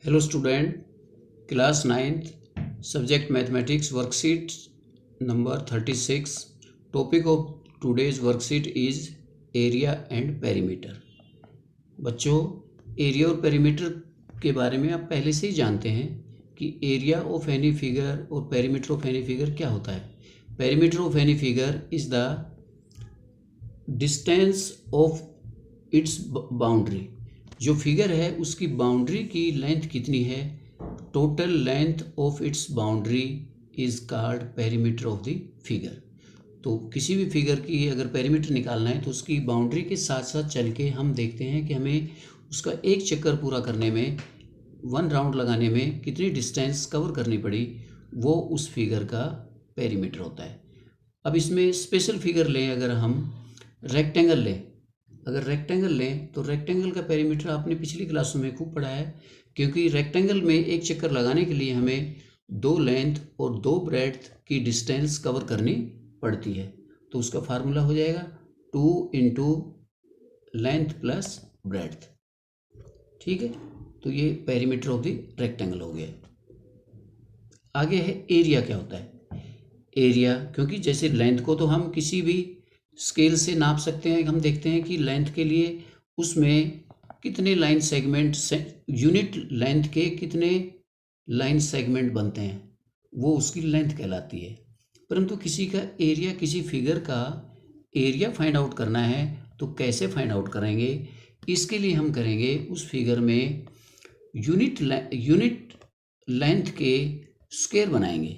Hello student, class 9th, subject mathematics worksheet number 36. Topic of today's worksheet is area and perimeter. बच्चों, area और perimeter के बारे में आप पहले से ही जानते हैं कि एरिया ऑफ एनी फिगर और पेरीमीटर ऑफ एनी फिगर क्या होता है. Perimeter of any figure is the distance of its boundary. जो फिगर है उसकी बाउंड्री की लेंथ कितनी है, total length of its boundary is called perimeter of the figure. तो किसी भी फिगर की अगर पेरीमीटर निकालना है तो उसकी बाउंड्री के साथ साथ चल के हम देखते हैं कि हमें उसका एक चक्कर पूरा करने में, वन राउंड लगाने में कितनी डिस्टेंस कवर करनी पड़ी, वो उस फिगर का पेरीमीटर होता है. अब इसमें स्पेशल फिगर लें, अगर हम रेक्टेंगल लें, अगर रेक्टेंगल लें तो रेक्टेंगल का पेरीमीटर आपने पिछली क्लासों में खूब पढ़ा है, क्योंकि रेक्टेंगल में एक चक्कर लगाने के लिए हमें 2 लेंथ और 2 ब्रेड्थ की डिस्टेंस कवर करनी पड़ती है. तो उसका फार्मूला हो जाएगा 2 इंटू लेंथ प्लस ब्रेड्थ. ठीक है, तो ये पेरीमीटर ऑफ द रेक्टेंगल हो गया. आगे है एरिया. क्या होता है एरिया? क्योंकि जैसे लेंथ को तो हम किसी भी स्केल से नाप सकते हैं. हम देखते हैं कि लेंथ के लिए उसमें कितने लाइन सेगमेंट, यूनिट लेंथ के कितने लाइन सेगमेंट बनते हैं, वो उसकी लेंथ कहलाती है. परंतु किसी का एरिया, किसी फिगर का एरिया फाइंड आउट करना है तो कैसे फाइंड आउट करेंगे? इसके लिए हम करेंगे उस फिगर में यूनिट लेंथ के स्क्वायर बनाएंगे.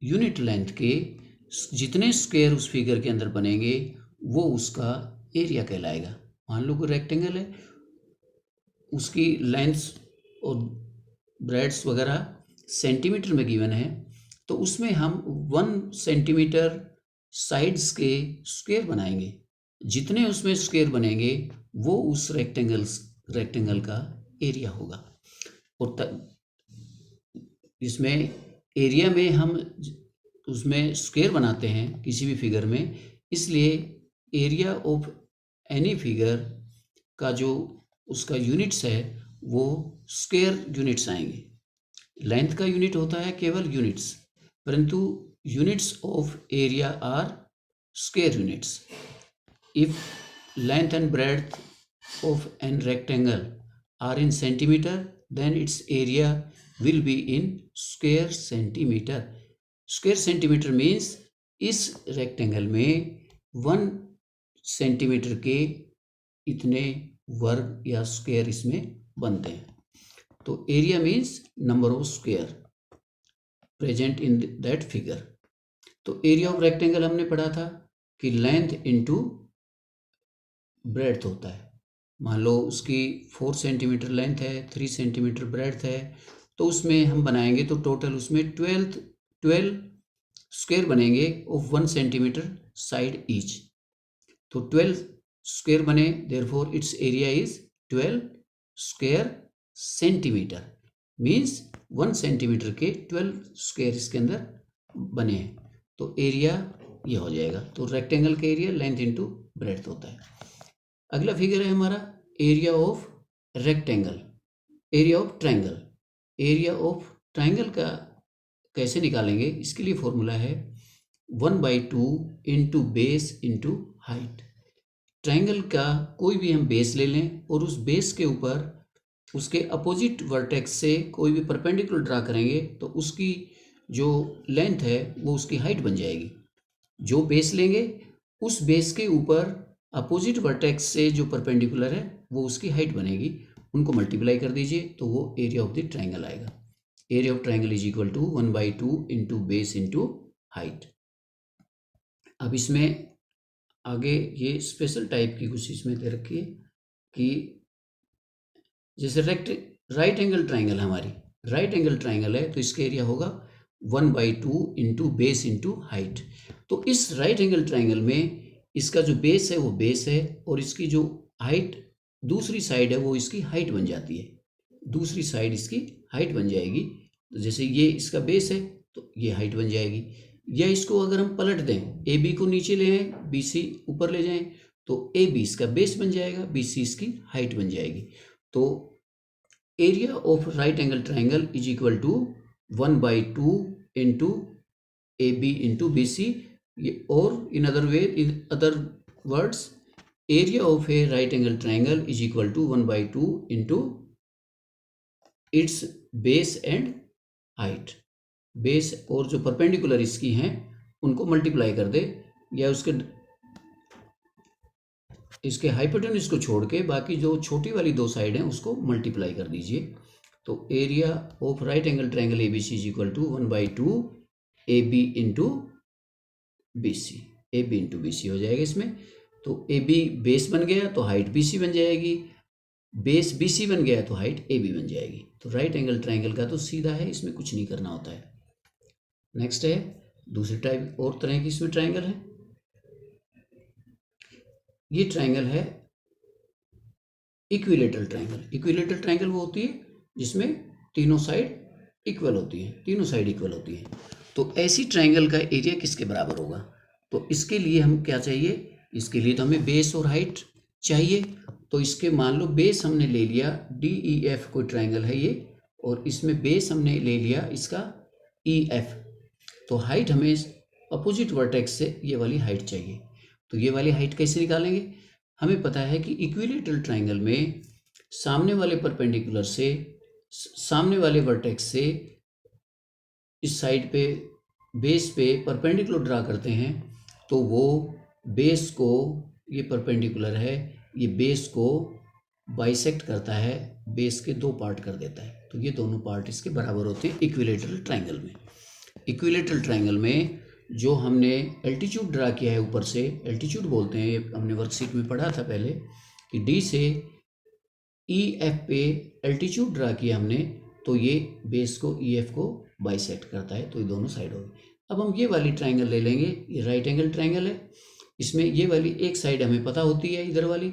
यूनिट लेंथ के जितने स्क्वायर उस फिगर के अंदर बनेंगे वो उसका एरिया कहलाएगा. मान लो कोई रेक्टेंगल है, उसकी लेंथ्स और ब्रेड्स वगैरह सेंटीमीटर में गिवन है, तो उसमें हम 1 सेंटीमीटर साइड्स के स्क्वायर बनाएंगे. जितने उसमें स्क्वायर बनेंगे वो उस रेक्टेंगल का एरिया होगा. और इसमें एरिया में हम उसमें स्क्वायर बनाते हैं किसी भी फिगर में, इसलिए एरिया ऑफ एनी फिगर का जो उसका यूनिट्स है वो स्क्वायर यूनिट्स आएंगे. लेंथ का यूनिट होता है केवल यूनिट्स, परंतु units of area are square units. If length and breadth of an rectangle are in centimetre, then its area will be in square centimetre. Square centimetre means इस rectangle में 1 centimetre के इतने वर्ग या स्क्वायर इसमें बनते हैं. तो area means number of square present in that figure. तो एरिया ऑफ रेक्टेंगल हमने पढ़ा था कि लेंथ इनटू ब्रेड्थ होता है. मान लो उसकी 4 सेंटीमीटर लेंथ है, 3 सेंटीमीटर ब्रेड्थ है, तो उसमें हम बनाएंगे तो टोटल उसमें 12 स्क्वायर बनेंगे ऑफ 1 सेंटीमीटर साइड ईच. तो 12 स्क्वायर बने, therefore it's area is 12 square centimetre. Means 1 centimetre के 12 स्क्वायर इसके अंदर बने हैं, तो एरिया ये हो जाएगा. तो रेक्टेंगल का एरिया लेंथ इंटू ब्रेड्थ होता है. अगला फिगर है हमारा area of rectangle, area of triangle. Area of triangle का कैसे निकालेंगे? इसके लिए फॉर्मूला है 1/2 into base into height. Triangle का कोई भी हम बेस ले लें और उस बेस के ऊपर उसके अपोजिट वर्टेक्स से कोई भी परपेंडिकुलर ड्रा करेंगे तो उसकी जो लेंथ है वो उसकी हाइट बन जाएगी. जो बेस लेंगे उस बेस के ऊपर अपोजिट वर्टेक्स से जो परपेंडिकुलर है वो उसकी हाइट बनेगी. उनको मल्टीप्लाई कर दीजिए तो वो एरिया ऑफ द ट्रायंगल आएगा. Area of triangle is equal to 1/2 into base into height. अब इसमें आगे ये स्पेशल टाइप की कुछ इसमें दे रखी है कि जैसे राइट एंगल ट्रायंगल, हमारी राइट एंगल ट्रायंगल है तो इसका एरिया होगा 1/2 इंटू बेस इंटू हाइट. तो इस राइट एंगल ट्रायंगल में इसका जो बेस है वो बेस है और इसकी जो हाइट दूसरी साइड है वो इसकी हाइट बन जाती है. दूसरी साइड इसकी हाइट बन जाएगी. तो जैसे ये इसका बेस है तो ये हाइट बन जाएगी. या इसको अगर हम पलट दें, ए बी को नीचे ले आए, बी सी ऊपर ले जाएं, तो ए बी इसका बेस बन जाएगा, बी सी इसकी हाइट बन जाएगी. तो area of right angle triangle is equal to 1/2 into A B into B C, और in other words area of a right angle triangle is equal to 1/2 into its base and height. Base और जो perpendicular इसकी हैं उनको multiply कर दे, या इसके hypotenuse को छोड़ के बाकी जो छोटी वाली दो साइड हैं उसको मल्टीप्लाई कर दीजिए। तो area of right angle triangle A B C is equal to 1/2 A B into B C, A B into B C हो जाएगा इसमें। तो ए बी बेस बन गया तो हाइट बी सी बन जाएगी, बेस बी सी बन गया तो हाइट ए बी बन जाएगी। तो राइट एंगल ट्राइंगल का तो सीधा है, इसमें कुछ नहीं करना होता है। नेक्स्ट है दूसरी टाइप और तरह की इसमें ट्राइंगल है। ये ट्राइंगल है इक्विलेटरल ट्राइंगल। इक्विलेटरल ट्राइंगल वो होती है जिसमें तीनों साइड इक्वल होती हैं, तीनों साइड इक्वल होती हैं। तो ऐसी ट्राइंगल का एरिया किसके बराबर होगा? तो इसके लिए हम क्या चाहिए, इसके लिए तो हमें बेस और हाइट चाहिए। तो इसके मान लो बेस हमने ले लिया DEF, कोई ट्राइंगल है ये, और इसमें बेस हमने ले लिया इसका EF। तो हाइट हमें अपोजिट वर्टेक्स से ये वाली हाइट चाहिए। तो ये वाली हाइट कैसे निकालेंगे? हमें पता है कि इक्विलेटरल ट्राइंगल में सामने वाले परपेंडिकुलर से, सामने वाले वर्टेक्स से इस साइड पे बेस पे परपेंडिकुलर ड्रा करते हैं, तो वो बेस को, ये परपेंडिकुलर है, ये बेस को बाइसेक्ट करता है, बेस के दो पार्ट कर देता है। तो ये दोनों पार्ट इसके बराबर होते हैं इक्विलेटरल ट्राइंगल में। इक्विलेटरल ट्राइंगल में जो हमने एल्टीट्यूड ड्रा किया है ऊपर से, एल्टीट्यूड बोलते हैं, ये हमने वर्कशीट में पढ़ा था पहले कि डी से EF पे एल्टीट्यूड ड्रा किया हमने, तो ये बेस को EF को बाइसेक्ट करता है। तो ये दोनों साइड हो गई। अब हम ये वाली ट्राइंगल ले लेंगे, ये राइट एंगल ट्राइंगल है। इसमें ये वाली एक साइड हमें पता होती है, इधर वाली,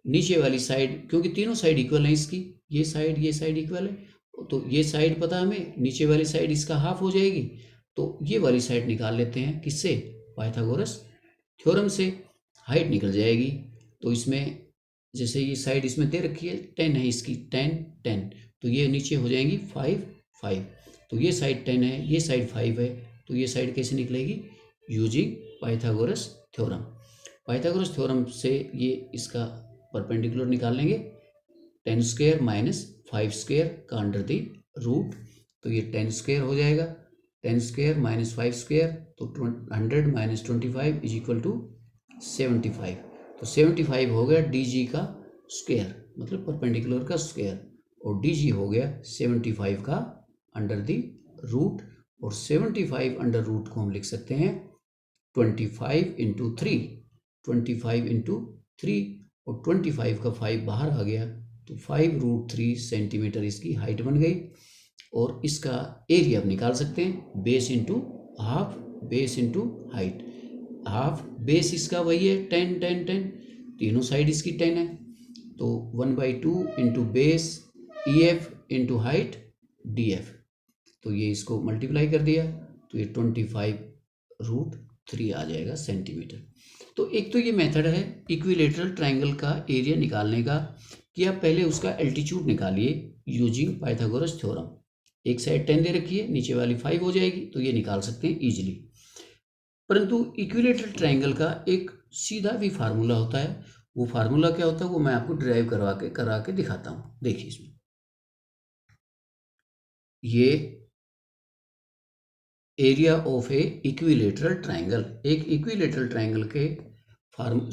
नीचे वाली साइड, क्योंकि तीनों साइड इक्वल है इसकी, ये साइड इक्वल है, तो ये साइड पता हमें, नीचे वाली साइड इसका हाफ हो जाएगी। तो ये वाली साइड निकाल लेते हैं, किससे? पाइथागोरस थ्योरम से। हाइट निकल जाएगी। तो इसमें जैसे ये साइड इसमें दे रखी है 10 है इसकी, 10, तो ये नीचे हो जाएंगी 5। तो ये साइड 10 है, ये साइड 5 है, तो ये साइड कैसे निकलेगी? Using Pythagoras theorem. Pythagoras theorem से ये इसका परपेंडिकुलर निकाल लेंगे, 10² माइनस 5² का अंडर द रूट। तो ये 10² हो जाएगा, 10² माइनस 5², तो 100 माइनस 25 इज इक्वल टू 75। तो 75 हो गया DG का स्क्वायर, मतलब परपेंडिकुलर का स्क्वायर, और DG हो गया 75 का अंडर द रूट। और 75 अंडर रूट को हम लिख सकते हैं 25 इंटू 3, 25 इंटू 3, और 25 का 5 बाहर आ गया, तो 5√3 सेंटीमीटर इसकी हाइट बन गई। और इसका एरिया आप निकाल सकते हैं, base into half, base into height. Half base इसका वही है 10, तीनों साइड इसकी 10 है, तो 1/2 into base EF into height DF। तो ये इसको मल्टीप्लाई कर दिया, तो ये 25√3 आ जाएगा सेंटीमीटर। तो एक तो ये मेथड है इक्विलेटरल ट्राइंगल का एरिया निकालने का, कि आप पहले उसका एल्टीट्यूड निकालिए यूजिंग पाइथागोरस थ्योरम। एक साइड 10 दे रखी है, नीचे वाली 5 हो जाएगी, तो ये निकाल सकते हैं इजीली। परंतु इक्विलेटरल ट्राइंगल का एक सीधा भी फार्मूला होता है। वो फार्मूला क्या होता है वो मैं आपको ड्राइव करा के दिखाता हूँ। देखिए इसमें ये area of A equilateral triangle, एक इक्विलेटरल ट्राइंगल के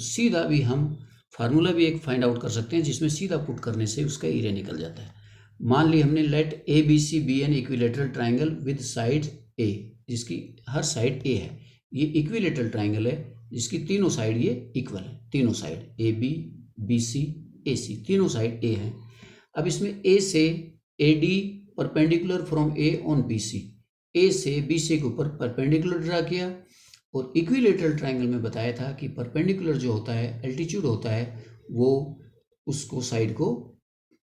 सीधा भी हम फार्मूला भी एक फाइंड आउट कर सकते हैं, जिसमें सीधा पुट करने से उसका एरिया निकल जाता है। मान ली हमने let ABC be an equilateral triangle with side A, जिसकी हर साइड A है। ये इक्विलेटरल ट्राइंगल है जिसकी तीनों साइड ये इक्वल है, तीनों साइड AB, BC, AC, तीनों साइड A है। अब इसमें A से AD perpendicular from A on BC, A से BC के ऊपर परपेंडिकुलर ड्रा किया। और इक्विलेटरल ट्राइंगल में बताया था कि परपेंडिकुलर जो होता है, एल्टीट्यूड होता है, वो उसको साइड को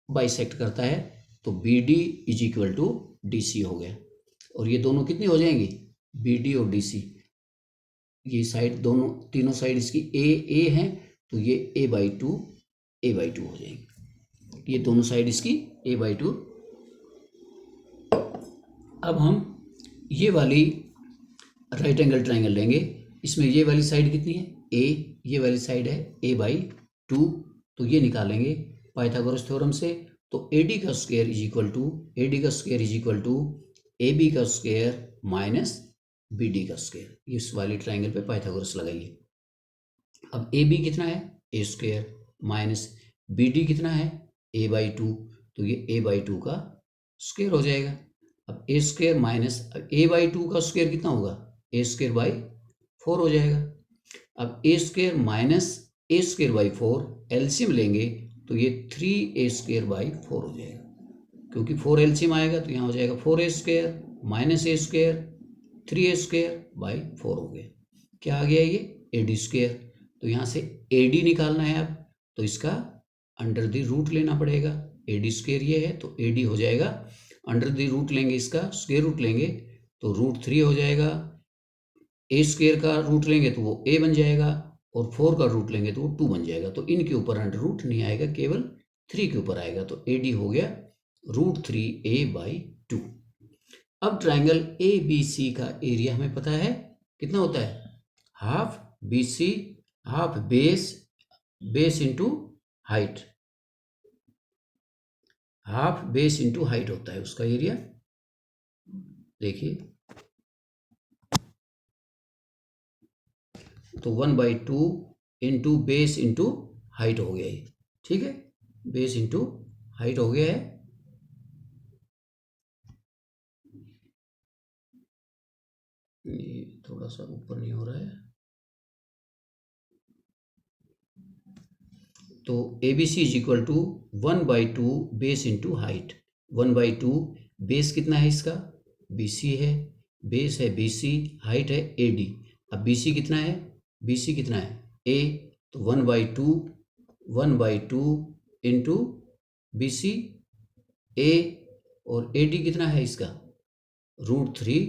बाइसेक्ट करता है। तो BD is equal to DC हो गया। और ये दोनों कितनी हो जाएंगी? BD और DC, ये साइड दोनों, तीनों साइड इसकी A है, तो ये A/2 हो जाएगी। ये दोनों साइड इसकी A/2 अब हम ये वाली राइट एंगल ट्राइंगल लेंगे। इसमें ये वाली साइड कितनी है, ए, ये वाली साइड है a/2, तो ये निकालेंगे पाइथागोरस थ्योरम से। तो AD का square is equal to AB का स्क्वायर माइनस BD का स्क्वायर। इस वाली ट्राइंगल पे पाइथागोरस लगाइए। अब AB कितना है, a² माइनस BD कितना है, a/2, तो ये a/2 का स्क्वायर हो जाएगा। अब a² माइनस a/2 का स्क्वायर कितना होगा, a²/4 हो जाएगा। अब a² माइनस a²/4 एलसीएम लेंगे तो ये 3a²/4 हो जाएगा, क्योंकि 4 एलसीएम आएगा तो यहाँ हो जाएगा 4a² माइनस a², 3a²/4 हो गया। क्या आ गया, ये AD²। तो यहाँ से AD निकालना है अब, तो इसका अंडर द रूट लेना पड़ेगा। AD² ये है तो AD हो जाएगा, अंडर द रूट लेंगे, इसका स्क्वायर रूट लेंगे तो √3 हो जाएगा। a² का रूट लेंगे तो वो a बन जाएगा, और 4 का रूट लेंगे तो वो 2 बन जाएगा। तो इनके ऊपर अंडर रूट नहीं आएगा, केवल 3 के ऊपर आएगा। तो AD हो गया √3a/2। अब ट्राइंगल ABC का एरिया हमें पता है कितना होता है, half BC half base into height, half base into height होता है उसका एरिया। देखिए तो 1/2 इंटू बेस इंटू हाइट हो गया ये, ठीक है, बेस इंटू हाइट हो गया है। ये थोड़ा सा ऊपर नहीं हो रहा है। तो ABC is equal to 1/2 base into height. 1/2 base कितना है इसका, BC है, बेस है BC, हाइट है AD। अब BC कितना है, BC कितना है A, तो 1/2 इंटू BC A, और AD कितना है इसका √3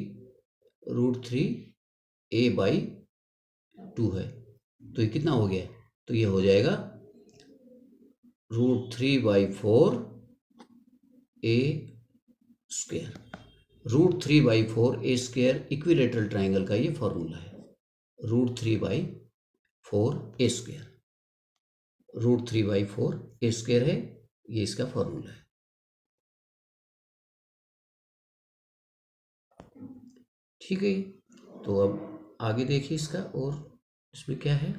a/2 है। तो ये कितना हो गया, तो ये हो जाएगा √3/4 a²। √3/4 a² इक्विलेटरल ट्राइंगल का ये फॉर्मूला है, √3/4 a²। √3/4 a² है, ये इसका फॉर्मूला है। ठीक है, तो अब आगे देखिए इसका, और इसमें क्या है।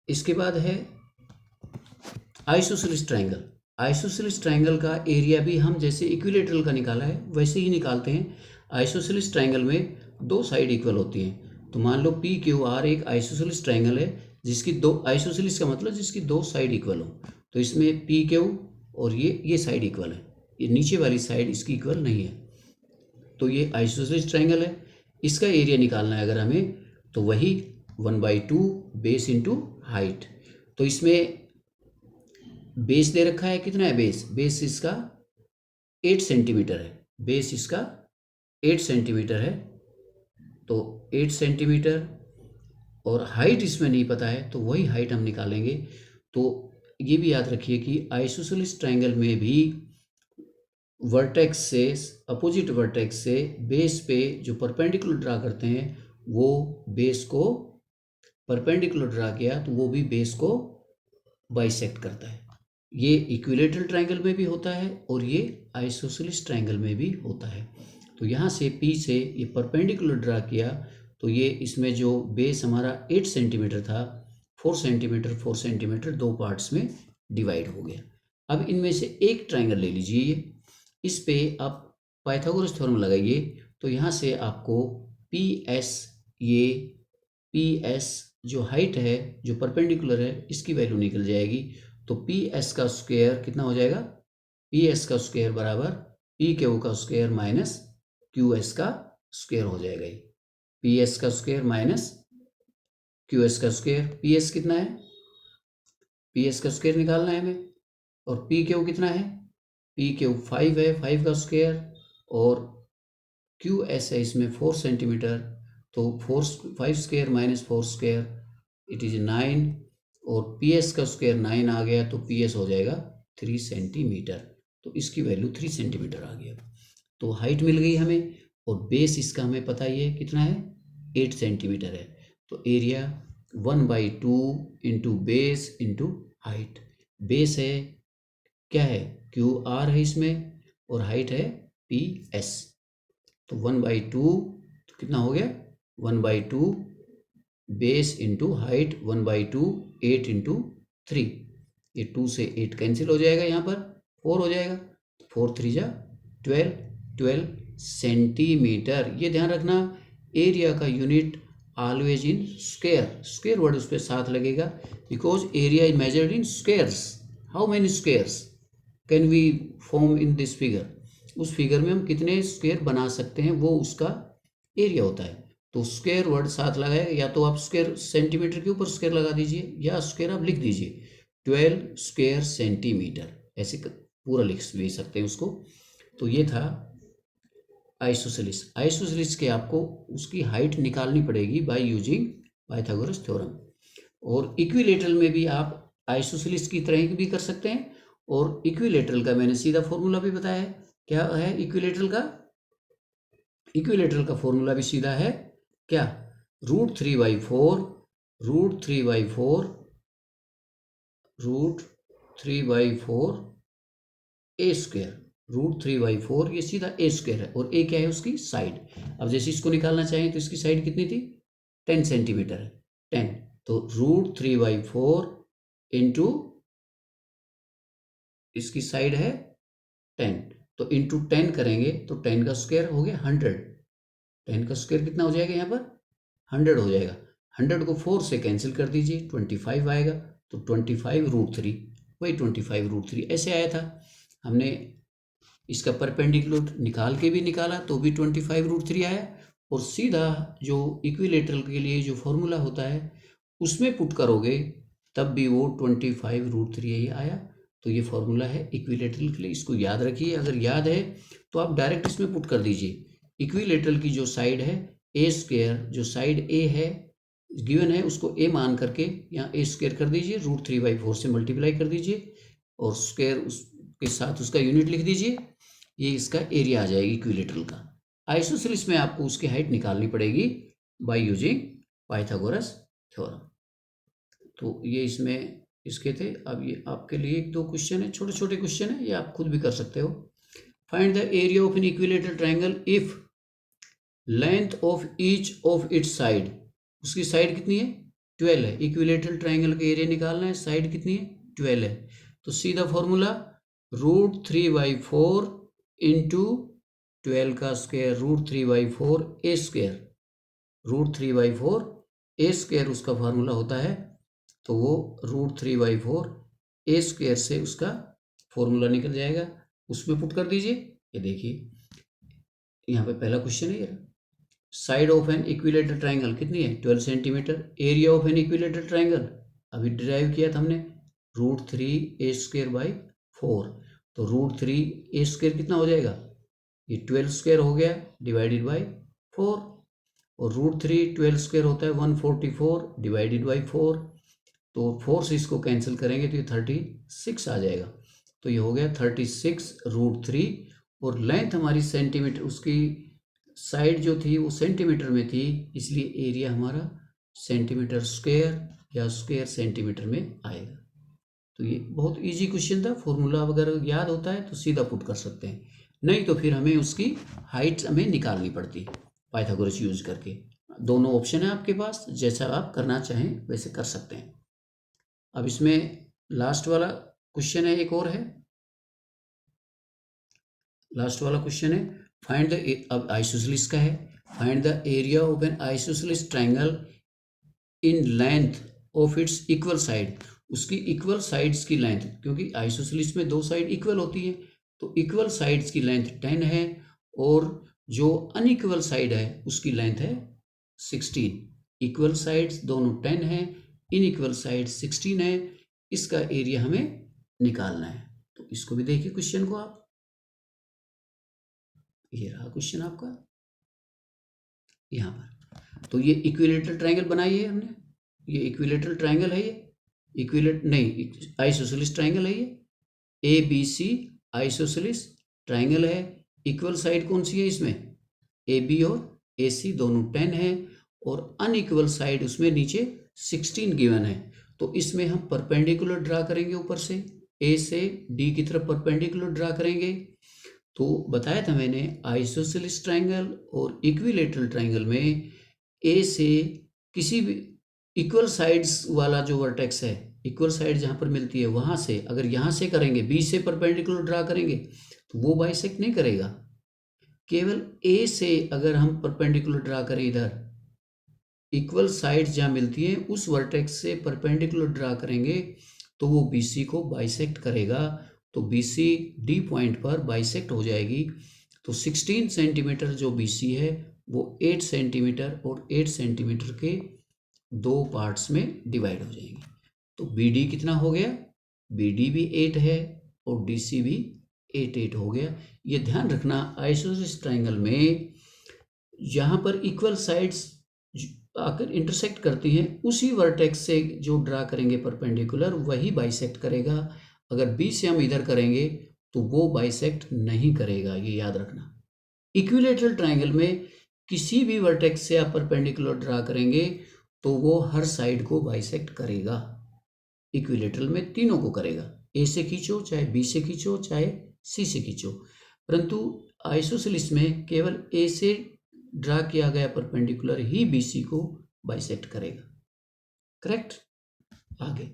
इसके बाद है आइसोसेलेस ट्राइंगल। आइसोसेलेस ट्राइंगल का एरिया भी हम जैसे इक्विलेटरल का निकाला है वैसे ही निकालते हैं। आइसोसेलेस ट्राइंगल में दो साइड इक्वल होती हैं। तो मान लो PQR एक आइसोसेलेस ट्राइंगल है जिसकी दो, आइसोसेलेस का मतलब जिसकी दो साइड इक्वल हो। तो इसमें PQ और ये साइड इक्वल है, ये नीचे वाली साइड इसकी इक्वल नहीं है, तो ये आइसोसेलेस ट्राइंगल है। इसका एरिया निकालना है अगर हमें, तो वही 1/2 बेस इंटू हाइट। तो इसमें बेस दे रखा है, कितना है बेस इसका 8 सेंटीमीटर है, बेस इसका 8 सेंटीमीटर है, तो 8 सेंटीमीटर, और हाइट इसमें नहीं पता है तो वही हाइट हम निकालेंगे। तो ये भी याद रखिए कि आइसोसेलेस ट्राइंगल में भी वर्टेक्स से, अपोजिट वर्टेक्स से बेस पे जो परपेंडिकुलर ड्रा करते हैं, वो बेस को परपेंडिकुलर ड्रा किया तो वो भी बेस को बाइसेक्ट करता है। ये इक्विलेटरल ट्राइंगल में भी होता है और ये आइसोसेलेस ट्राइंगल में भी होता है। तो यहाँ से P से ये परपेंडिकुलर ड्रा किया तो ये इसमें जो बेस हमारा 8 सेंटीमीटर था, 4 सेंटीमीटर दो पार्ट्स में डिवाइड हो गया। अब इनमें से एक ट्राइंगल ले लीजिए, ये इस पे आप पाइथागोरस थ्योरम लगाइए। तो यहाँ से आपको PS जो हाइट है जो परपेंडिकुलर है इसकी वैल्यू निकल जाएगी। तो PS का स्क्वायर कितना हो जाएगा, PS का स्क्वायर बराबर PQ का स्क्वायर माइनस QS का स्क्वायर हो जाएगा। ये PS का स्क्वायर माइनस QS का स्क्वायर। PS कितना है, PS का स्क्वायर निकालना है हमें, और PQ कितना है, PQ 5 है, 5 का स्क्वायर, और QS है इसमें 4 सेंटीमीटर, तो 5 square minus 4 square it is 9, और PS का स्क्वायर 9 आ गया तो PS हो जाएगा 3 सेंटीमीटर। तो इसकी वैल्यू 3 सेंटीमीटर आ गया। तो हाइट मिल गई हमें, और बेस इसका हमें पता ही है कितना है, 8 सेंटीमीटर है। तो area 1/2 into base into height. Base है क्या है, QR है इसमें, और हाइट है PS। तो 1/2 तो कितना हो गया, 1/2 बेस इंटू हाइट 1/2, 8 इंटू 3। ये 2 से 8 कैंसिल हो जाएगा, यहाँ पर 4 हो जाएगा। 4 3 जा 12 सेंटीमीटर। ये ध्यान रखना, एरिया का unit always in square. Square word उस पर साथ लगेगा, because area is measured in squares. How many squares can we form in this figure. उस फिगर में हम कितने स्क्वायर बना सकते हैं, वो उसका एरिया होता है। तो स्क्वायर वर्ड साथ लगाएगा, या तो आप स्क्वायर सेंटीमीटर के ऊपर स्क्वायर लगा दीजिए, या स्क्वायर आप लिख दीजिए 12 स्क्वायर सेंटीमीटर, ऐसे पूरा लिख भी सकते हैं उसको। तो ये था आइसोसेलिस। आइसोसेलिस के आपको उसकी हाइट निकालनी पड़ेगी बाय यूजिंग पाइथागोरस थ्योरम। और इक्विलेटरल में भी आप आइसोसेलिस की तरह भी कर सकते हैं, और इक्विलेटरल का मैंने सीधा फॉर्मूला भी बताया है। क्या है इक्विलेटरल का, इक्विलेटरल का फॉर्मूला भी सीधा है क्या, √3/4 a स्क्वायर, √3/4 ये सीधा a स्क्वायर है, और a क्या है उसकी साइड। अब जैसे इसको निकालना चाहें तो इसकी साइड कितनी थी, 10 सेंटीमीटर है, 10। तो √3/4 इंटू इसकी साइड है 10, तो इंटू 10 करेंगे तो 10 का स्क्वायर हो गया 100। 10 का स्क्वायर कितना हो जाएगा यहाँ पर, 100 हो जाएगा। 100 को 4 से कैंसिल कर दीजिए, 25 आएगा। तो 25√3, वही 25√3 ऐसे आया था। हमने इसका परपेंडिकुलर निकाल के भी निकाला तो भी 25√3 आया, और सीधा जो इक्विलेटरल के लिए जो फॉर्मूला होता है उसमें पुट करोगे तब भी वो 25√3 ही आया। तो ये फॉर्मूला है इक्विलेटरल के लिए, इसको याद रखिए। अगर याद है तो आप डायरेक्ट इसमें पुट कर दीजिए। इक्विलेटरल की जो साइड है a स्क्वायर, जो साइड a है गिवन है उसको a मान करके यहाँ a स्क्वायर कर दीजिए, √3/4 से मल्टीप्लाई कर दीजिए, और स्क्वायर उसके साथ उसका यूनिट लिख दीजिए। ये इसका एरिया आ जाएगा इक्विलेटरल का। आइसोसेलिस में आपको उसकी हाइट निकालनी पड़ेगी बाय यूजिंग पाइथागोरस थ्योरम। तो ये इसमें इसके थे। अब ये आपके लिए 1-2 क्वेश्चन है, छोटे छोटे क्वेश्चन है, ये आप खुद भी कर सकते हो। Find the area of an equilateral triangle if length of each of its side. उसकी साइड कितनी है, 12 है। इक्विलेटरल ट्रायंगल का एरिया निकालना है, साइड कितनी है, 12 है। तो सीधा फॉर्मूला √3/4 इंटू 12 का square, √3/4 a square, √3/4 a square उसका फार्मूला होता है। तो वो √3/4 a स्क्वायर से उसका फॉर्मूला निकल जाएगा, उसमें पुट कर दीजिए। ये देखिए यहाँ पे पहला क्वेश्चन है, ये side of an equilateral triangle कितनी है, 12 centimetre. Area of an equilateral triangle अभी डिराइव किया था हमने, √3a²/4। तो √3a² कितना हो जाएगा, ये 12² हो गया डिवाइडेड बाई 4, और √3 12² होता है 144 डिवाइडेड बाई 4। तो 4 से इसको कैंसिल करेंगे तो ये 36 आ जाएगा। तो ये हो गया 36√3, और लेंथ हमारी सेंटीमीटर, उसकी साइड जो थी वो सेंटीमीटर में थी, इसलिए एरिया हमारा सेंटीमीटर स्क्वायर या स्क्वायर सेंटीमीटर में आएगा। तो ये बहुत इजी क्वेश्चन था। फॉर्मूला अगर याद होता है तो सीधा पुट कर सकते हैं, नहीं तो फिर हमें उसकी हाइट हमें निकालनी पड़ती पाइथागोरस यूज करके। दोनों ऑप्शन है आपके पास, जैसा आप करना चाहें वैसे कर सकते हैं। अब इसमें लास्ट वाला क्वेश्चन है, एक और है, लास्ट वाला क्वेश्चन है फाइंड द, अब आइसोसेलिस का है, find the area of N isosceles triangle in length of its equal side. उसकी इक्वल साइड्स की लेंथ, क्योंकि आइसोसेलिस में 2 साइड इक्वल होती है, तो इक्वल साइड्स की लेंथ 10 है, और जो अनइक्वल साइड है उसकी लेंथ है 16। इक्वल साइड्स दोनों 10 है, इनइक्वल साइड 16 है। इसका एरिया हमें निकालना है। तो इसको भी देखिए क्वेश्चन को आप, ये रहा क्वेश्चन आपका यहाँ पर। तो ये इक्विलेटरल ट्रायंगल बनाई है हमने, ये इक्विलेटरल ट्रायंगल है, ये आइसोसेलिस ट्रायंगल है, ये ABC आइसोसेलिस ट्राइंगल है, इक्वल साइड कौन सी है इसमें, ए बी और ए सी दोनों 10 है, और अनइक्वल साइड उसमें नीचे 16 गिवन है। तो इसमें हम परपेंडिकुलर ड्रा करेंगे, ऊपर से ए से डी की तरफ परपेंडिकुलर ड्रा करेंगे। तो बताया था मैंने आइसोसेलिस ट्राइंगल और इक्विलेटरल ट्राइंगल में ए से किसी भी इक्वल साइड्स वाला जो वर्टेक्स है, इक्वल साइड जहाँ पर मिलती है वहाँ से अगर यहाँ से करेंगे, बी से परपेंडिकुलर ड्रा करेंगे तो वो बाइसेक्ट नहीं करेगा। केवल ए से अगर हम परपेंडिकुलर ड्रा करें, इधर इक्वल साइड जहाँ मिलती है उस वर्टेक्स से परपेंडिकुलर ड्रा करेंगे तो वो BC को बाइसेक्ट करेगा। तो BC D पॉइंट पर बाइसेक्ट हो जाएगी। तो 16 सेंटीमीटर जो BC है वो 8 सेंटीमीटर और 8 सेंटीमीटर के दो पार्ट्स में डिवाइड हो जाएंगे। तो BD कितना हो गया, BD भी 8 है और DC भी 8 हो गया। ये ध्यान रखना आइसोसेलिस ट्राइंगल में यहाँ पर इक्वल साइड्स आकर इंटरसेक्ट करती हैं, उसी वर्टेक्स से जो ड्रा करेंगे परपेंडिकुलर वही बाइसेक्ट करेगा। अगर B से हम इधर करेंगे तो वो बाइसेक्ट नहीं करेगा, ये याद रखना। इक्विलेटरल ट्राइंगल में किसी भी वर्टेक्स से आप परपेंडिकुलर ड्रा करेंगे तो वो हर साइड को बाइसेक्ट करेगा। इक्विलेटरल में तीनों को करेगा, ए से खींचो चाहे बी से खींचो चाहे सी से खींचो, परंतु आइसोसेलिस में केवल ए से ड्रा किया गया परपेंडिकुलर ही BC को बाइसेक्ट करेगा। करेक्ट। आगे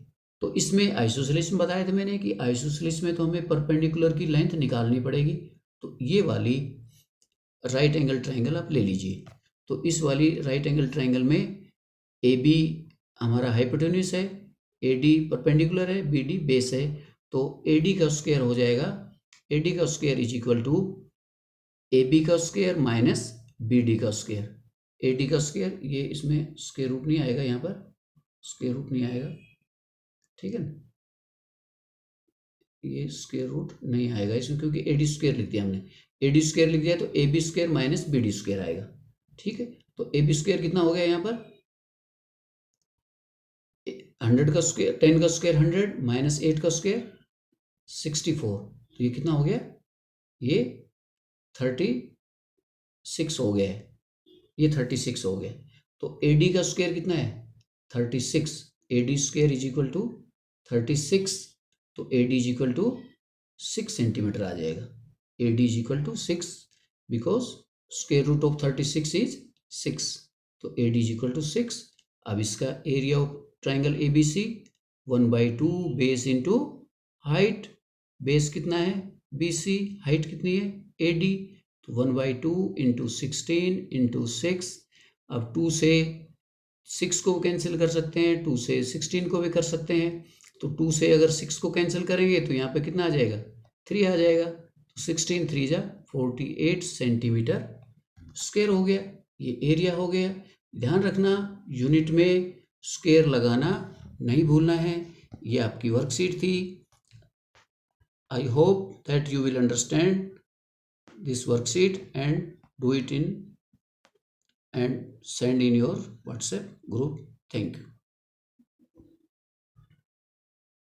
तो इसमें आइसोसेलिस में बताया था मैंने कि आइसोसेलिस में तो हमें परपेंडिकुलर की लेंथ निकालनी पड़ेगी। तो ये वाली राइट एंगल ट्राइंगल आप ले लीजिए। तो इस वाली राइट एंगल ट्राइंगल में AB हमारा हाइपोटेन्यूस है, AD परपेंडिकुलर है, BD बेस है। तो AD का स्क्वायर हो जाएगा, AD का square is equal to AB का स्क्वायर माइनस BD का स्क्वायर। AD का स्क्वायर, ये इसमें स्क्वायर रूट नहीं आएगा, यहाँ पर स्क्वायर रूट नहीं आएगा, ठीक है ना, ये स्क्वायर रूट नहीं आएगा इसमें क्योंकि AD स्क्वायर लिख दिया हमने। AD स्क्वायर लिख दिया तो AB square minus BD square आएगा, ठीक है। तो AB स्क्वायर कितना हो गया यहाँ पर, 100 का स्क्वायर, 10 का स्क्वायर 100 माइनस 8 का स्क्वायर 64। तो ये कितना हो गया, ये 36 हो गया है, ये 36 हो गया। तो AD का स्क्वायर कितना है 36, AD square is equal to 36। तो AD is equal to 6 centimetre आ जाएगा। AD is equal to 6 because square root of 36 is 6। तो AD इज इक्वल टू 6। अब इसका area of triangle ABC 1/2 base into height, base कितना है BC, height कितनी है AD, तो 1/2 इंटू 16 इंटू 6। अब 2 से 6 को कैंसिल कर सकते हैं, 2 से 16 को भी कर सकते हैं। तो 2 से अगर 6 को कैंसिल करेंगे तो यहाँ पे कितना आ जाएगा, 3 आ जाएगा। तो 16 3 जा 48 सेंटीमीटर स्क्वायर हो गया, ये एरिया हो गया। ध्यान रखना यूनिट में स्क्वायर लगाना नहीं भूलना है। ये आपकी वर्कशीट थी। I hope that you will understand this worksheet and do it in and send in your WhatsApp group. Thank you.